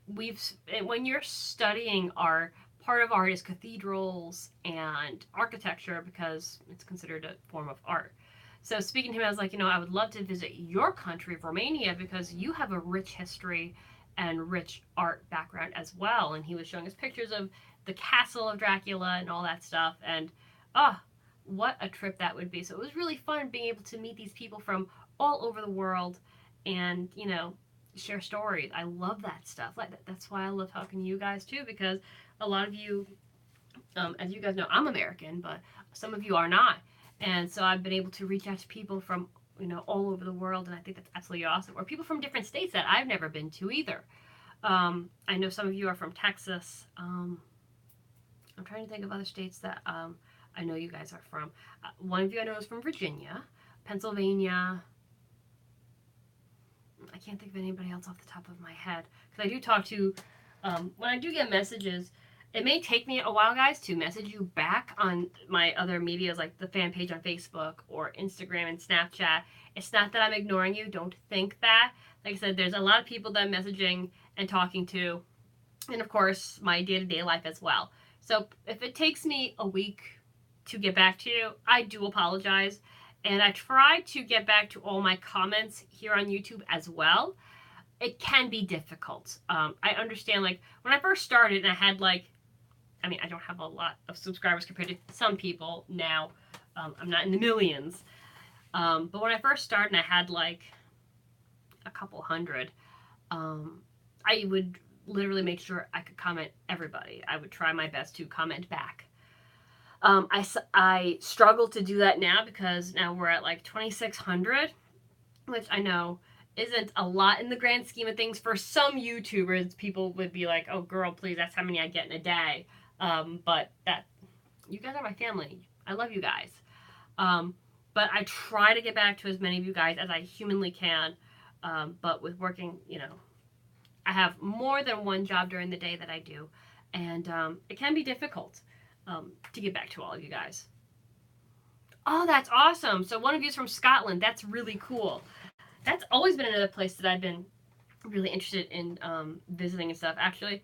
A: when you're studying art, part of art is cathedrals and architecture, because it's considered a form of art. So speaking to him, I was like, I would love to visit your country of Romania, because you have a rich history and rich art background as well. And he was showing us pictures of the castle of Dracula and all that stuff. And oh, what a trip that would be. So it was really fun being able to meet these people from all over the world and, you know, share stories. I love that stuff. That's why I love talking to you guys too, because a lot of you, as you guys know, I'm American, but some of you are not. And so I've been able to reach out to people from, you know, all over the world, and I think that's absolutely awesome. Or people from different states that I've never been to either. I know some of you are from Texas. I'm trying to think of other states that I know you guys are from. One of you I know is from Virginia, Pennsylvania. I can't think of anybody else off the top of my head. Because I do talk to, when I do get messages, it may take me a while, guys, to message you back on my other medias, like the fan page on Facebook or Instagram and Snapchat. It's not that I'm ignoring you. Don't think that. Like I said, there's a lot of people that I'm messaging and talking to. And, of course, my day-to-day life as well. So if it takes me a week to get back to you, I do apologize. And I try to get back to all my comments here on YouTube as well. It can be difficult. I understand, like, when I first started and I had, like, I mean, I don't have a lot of subscribers compared to some people now. I'm not in the millions. But when I first started and I had, like, a couple hundred, I would literally make sure I could comment everybody. I would try my best to comment back. I struggle to do that now because now we're at like 2,600, which I know isn't a lot in the grand scheme of things. For some YouTubers, people would be like, oh girl, please, that's how many I get in a day. But that, you guys are my family. I love you guys. But I try to get back to as many of you guys as I humanly can. But with working, you know, I have more than one job during the day that I do. And it can be difficult to get back to all of you guys. Oh, that's awesome. So one of you is from Scotland. That's really cool. That's always been another place that I've been really interested in visiting and stuff, actually.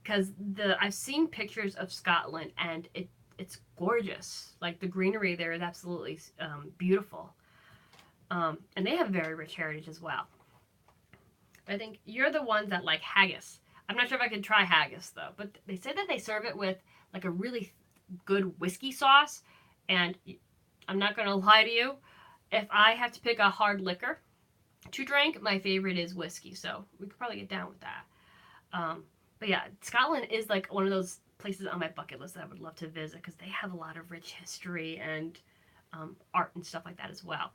A: Because I've seen pictures of Scotland, and it's gorgeous. Like, the greenery there is absolutely beautiful. And they have very rich heritage as well. I think you're the ones that like haggis. I'm not sure if I could try haggis, though. But they say that they serve it with, like, a really good whiskey sauce. And I'm not going to lie to you. If I have to pick a hard liquor to drink, my favorite is whiskey. So we could probably get down with that. But yeah, Scotland is, like, one of those places on my bucket list that I would love to visit because they have a lot of rich history and art and stuff like that as well.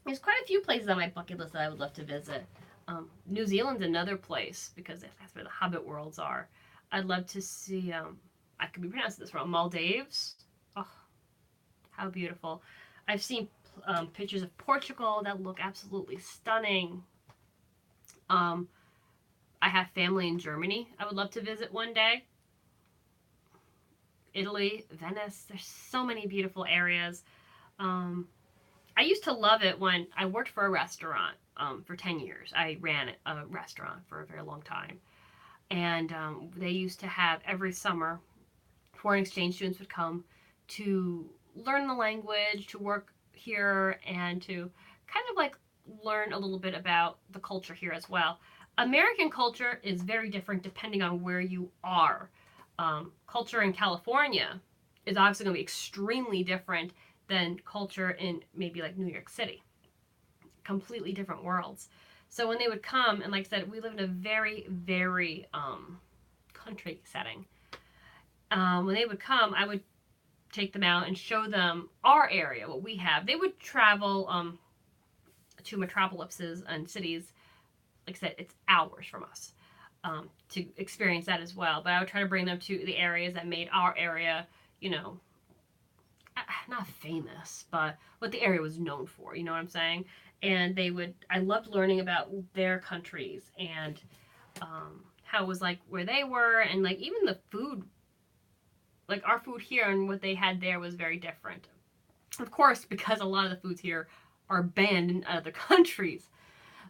A: There's quite a few places on my bucket list that I would love to visit. New Zealand's another place because that's where the Hobbit worlds are. I'd love to see, I could be pronouncing this wrong, Maldives. Oh, how beautiful. I've seen pictures of Portugal that look absolutely stunning. I have family in Germany I would love to visit one day. Italy, Venice, there's so many beautiful areas. I used to love it when I worked for a restaurant for 10 years. I ran a restaurant for a very long time. And they used to have every summer, foreign exchange students would come to learn the language, to work here, and to kind of like learn a little bit about the culture here as well. American culture is very different depending on where you are. Culture in California is obviously going to be extremely different than culture in maybe like New York City. Completely different worlds. So when they would come, and like I said, we live in a very, very country setting. When they would come, I would take them out and show them our area, what we have. They would travel to metropolises and cities. Like I said, it's hours from us to experience that as well. But I would try to bring them to the areas that made our area, you know, not famous, but what the area was known for, you know what I'm saying? And I loved learning about their countries and how it was like where they were, and like even the food, like our food here and what they had there was very different. Of course, because a lot of the foods here are banned in other countries.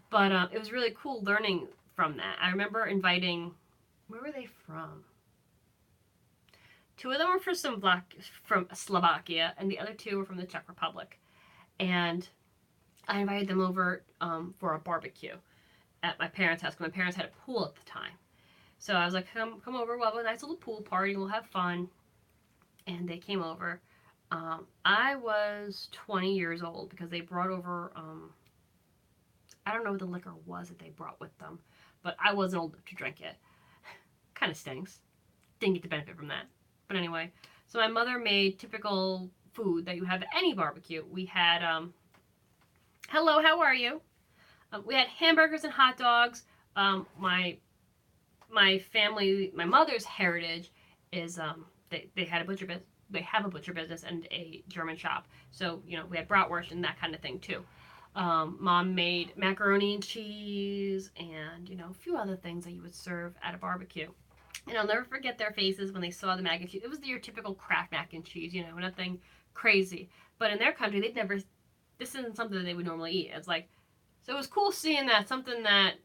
A: But it was really cool learning from that. I remember inviting, where were they from? Two of them were from Slovakia, and the other two were from the Czech Republic. And I invited them over for a barbecue. at my parents' house, because my parents had a pool at the time. So I was like, come over, we'll have a nice little pool party, we'll have fun. And they came over. I was 20 years old because they brought over, I don't know what the liquor was that they brought with them, but I wasn't old enough to drink it. Kind of stinks. Didn't get the benefit from that. But anyway, so my mother made typical food that you have at any barbecue. We had, hello, how are you? We had hamburgers and hot dogs. My family, my mother's heritage is they had a butcher business. They have a butcher business and a German shop. So you know we had bratwurst and that kind of thing too. Mom made macaroni and cheese and you know a few other things that you would serve at a barbecue. And I'll never forget their faces when they saw the mac and cheese. It was your typical Kraft mac and cheese, you know, nothing crazy. But in their country, they'd never. This isn't something that they would normally eat. It's like, so it was cool seeing that something that,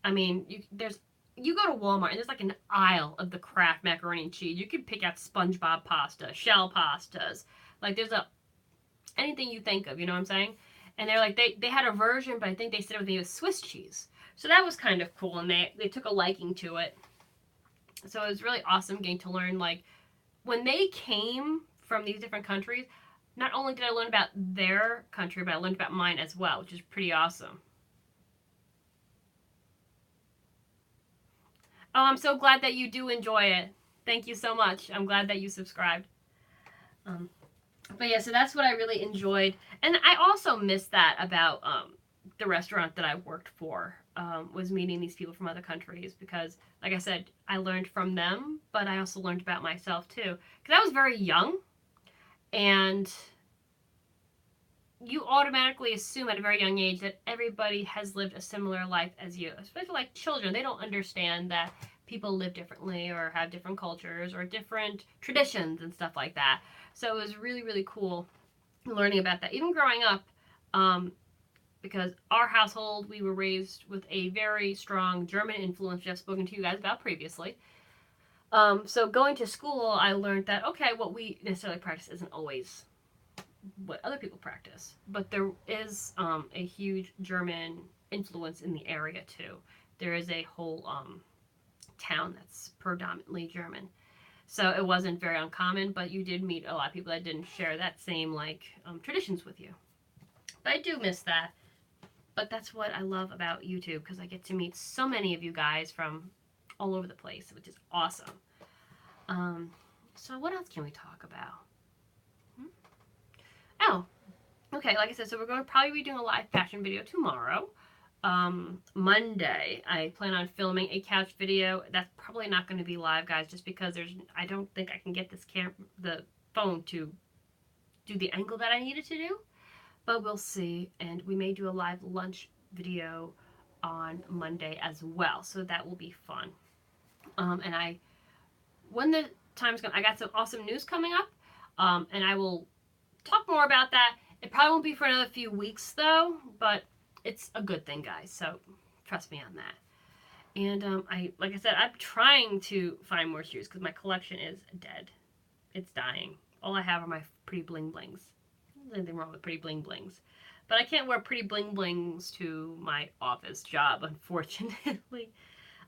A: I mean, you go to Walmart and there's like an aisle of the Kraft macaroni and cheese. You can pick out SpongeBob pasta, shell pastas, like there's anything you think of, you know what I'm saying? And they're like they had a version, but I think they said it was Swiss cheese. So that was kind of cool, and they took a liking to it. So it was really awesome getting to learn, like, when they came from these different countries, not only did I learn about their country, but I learned about mine as well, which is pretty awesome. Oh, I'm so glad that you do enjoy it. Thank you so much. I'm glad that you subscribed. But yeah, so that's what I really enjoyed. And I also missed that about the restaurant that I worked for, was meeting these people from other countries because, like I said, I learned from them, but I also learned about myself too. Because I was very young, and you automatically assume at a very young age that everybody has lived a similar life as you, especially like children. They don't understand that people live differently or have different cultures or different traditions and stuff like that. So it was really, really cool learning about that. Even growing up, because our household, we were raised with a very strong German influence, which I've spoken to you guys about previously. So going to school, I learned that, okay, what we necessarily practice isn't always what other people practice. But there is a huge German influence in the area, too. There is a whole town that's predominantly German. So it wasn't very uncommon, but you did meet a lot of people that didn't share that same, like, traditions with you. But I do miss that. But that's what I love about YouTube, because I get to meet so many of you guys from all over the place, which is awesome. So what else can we talk about? Oh, okay, like I said, so we're going to probably be doing a live fashion video tomorrow. Monday, I plan on filming a couch video. That's probably not going to be live, guys, just because I don't think I can get the phone to do the angle that I needed to do. But we'll see, and we may do a live lunch video on Monday as well, so that will be fun. And when the time's gone, I got some awesome news coming up, and I will talk more about that. It probably won't be for another few weeks, though, but it's a good thing, guys, so trust me on that. And like I said, I'm trying to find more shoes, because my collection is dead. It's dying. All I have are my pretty bling blings. There's anything wrong with pretty bling blings. But I can't wear pretty bling blings to my office job, unfortunately.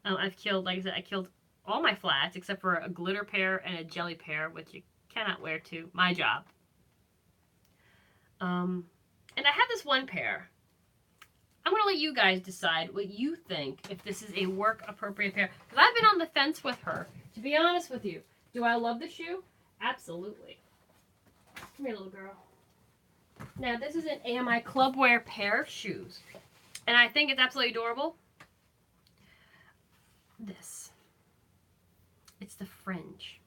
A: Like I said, I killed all my flats except for a glitter pair and a jelly pair, which you cannot wear to my job. And I have this one pair. I'm going to let you guys decide what you think, if this is a work appropriate pair. Because I've been on the fence with her. To be honest with you, do I love the shoe? Absolutely. Come here, little girl. Now, this is an AMI Clubwear pair of shoes. And I think it's absolutely adorable. This. It's the fringe.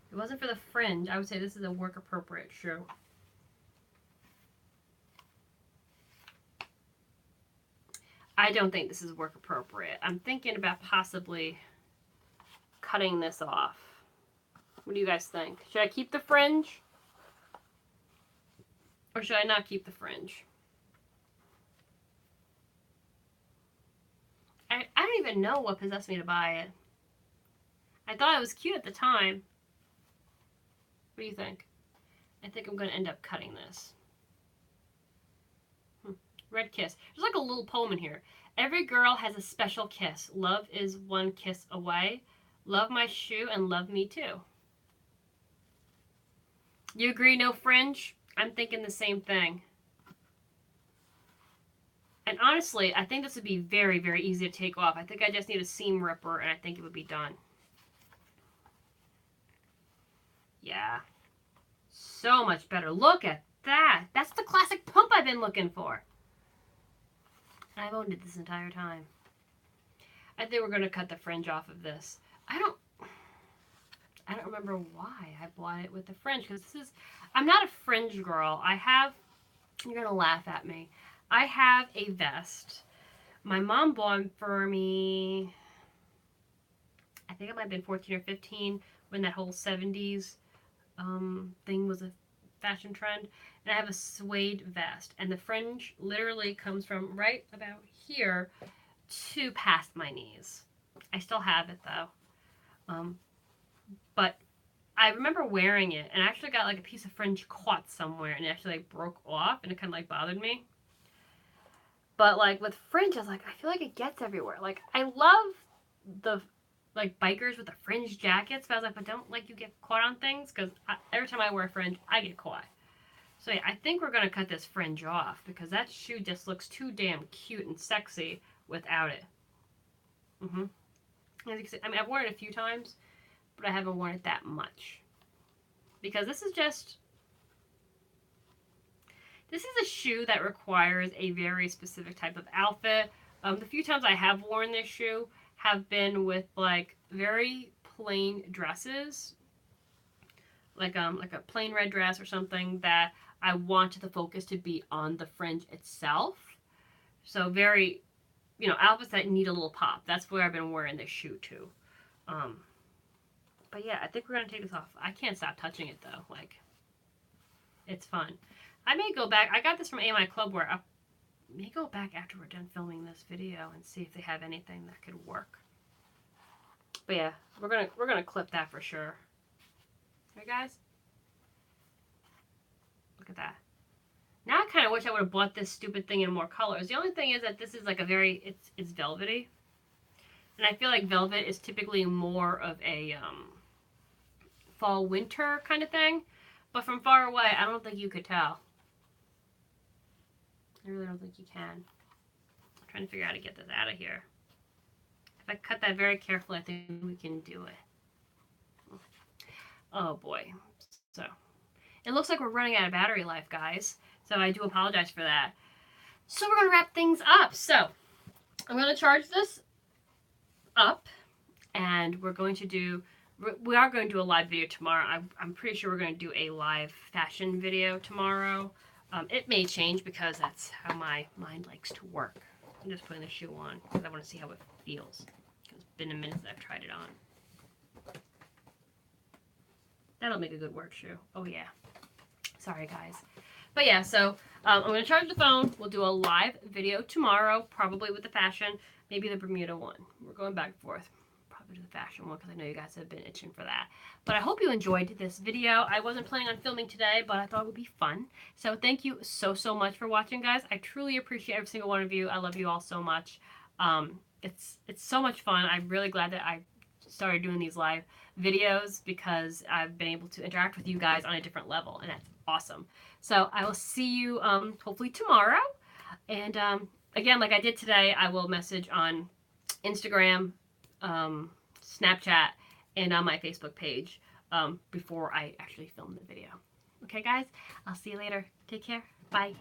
A: If it wasn't for the fringe, I would say this is a work appropriate shoe. I don't think this is work appropriate. I'm thinking about possibly cutting this off. What do you guys think? Should I keep the fringe? Or should I not keep the fringe? I don't even know what possessed me to buy it. I thought it was cute at the time. What do you think? I think I'm going to end up cutting this. Red kiss. There's like a little poem in here. Every girl has a special kiss. Love is one kiss away. Love my shoe and love me too. You agree, no fringe? I'm thinking the same thing. And honestly, I think this would be very, very easy to take off. I think I just need a seam ripper and I think it would be done. Yeah. So much better. Look at that. That's the classic pump I've been looking for. I've owned it this entire time. I think we're going to cut the fringe off of this. I don't remember why I bought it with the fringe, because I'm not a fringe girl. You're going to laugh at me. I have a vest. My mom bought for me, I think it might have been 14 or 15 when that whole 70s thing was a fashion trend. And I have a suede vest. And the fringe literally comes from right about here to past my knees. I still have it though. But I remember wearing it and I actually got like a piece of fringe caught somewhere and it actually like broke off and it kind of like bothered me. But like with fringe, I was like, I feel like it gets everywhere. Like I love the like bikers with the fringe jackets, but I was like, but don't like you get caught on things, because every time I wear fringe, I get caught. So yeah, I think we're gonna cut this fringe off because that shoe just looks too damn cute and sexy without it. As you can see, I mean, I've worn it a few times, but I haven't worn it that much because this is a shoe that requires a very specific type of outfit. The few times I have worn this shoe have been with like very plain dresses, like a plain red dress or something that I wanted the focus to be on the fringe itself. So very, outfits that need a little pop. That's where I've been wearing this shoe too. But yeah, I think we're gonna take this off. I can't stop touching it though. Like, it's fun. I may go back. I got this from AMI Clubwear. I may go back after we're done filming this video and see if they have anything that could work. But yeah, we're gonna clip that for sure. Right, guys? Look at that. Now I kind of wish I would have bought this stupid thing in more colors. The only thing is that this is like it's velvety, and I feel like velvet is typically more of a fall winter kind of thing. But from far away, I don't think you could tell. I really don't think you can. I'm trying to figure out how to get this out of here. If I cut that very carefully, I think we can do it. Oh boy. So, it looks like we're running out of battery life, guys. So I do apologize for that. So we're going to wrap things up. So, I'm going to charge this up. And we are going to do a live video tomorrow. I'm pretty sure we're going to do a live fashion video tomorrow. It may change because that's how my mind likes to work. I'm just putting the shoe on because I want to see how it feels. It's been a minute since I've tried it on. That'll make a good work shoe. Oh yeah. Sorry guys. But yeah, so I'm going to charge the phone. We'll do a live video tomorrow, probably with the fashion, maybe the Bermuda one. We're going back and forth. Probably to the fashion one because I know you guys have been itching for that. But I hope you enjoyed this video. I wasn't planning on filming today, but I thought it would be fun. So thank you so much for watching, guys. I truly appreciate every single one of you. I love you all so much. It's so much fun. I'm really glad that I started doing these live videos because I've been able to interact with you guys on a different level, and that's awesome. So I will see you hopefully tomorrow. And again, like I did today, I will message on Instagram, Snapchat, and on my Facebook page before I actually film the video. Okay, guys? I'll see you later. Take care. Bye.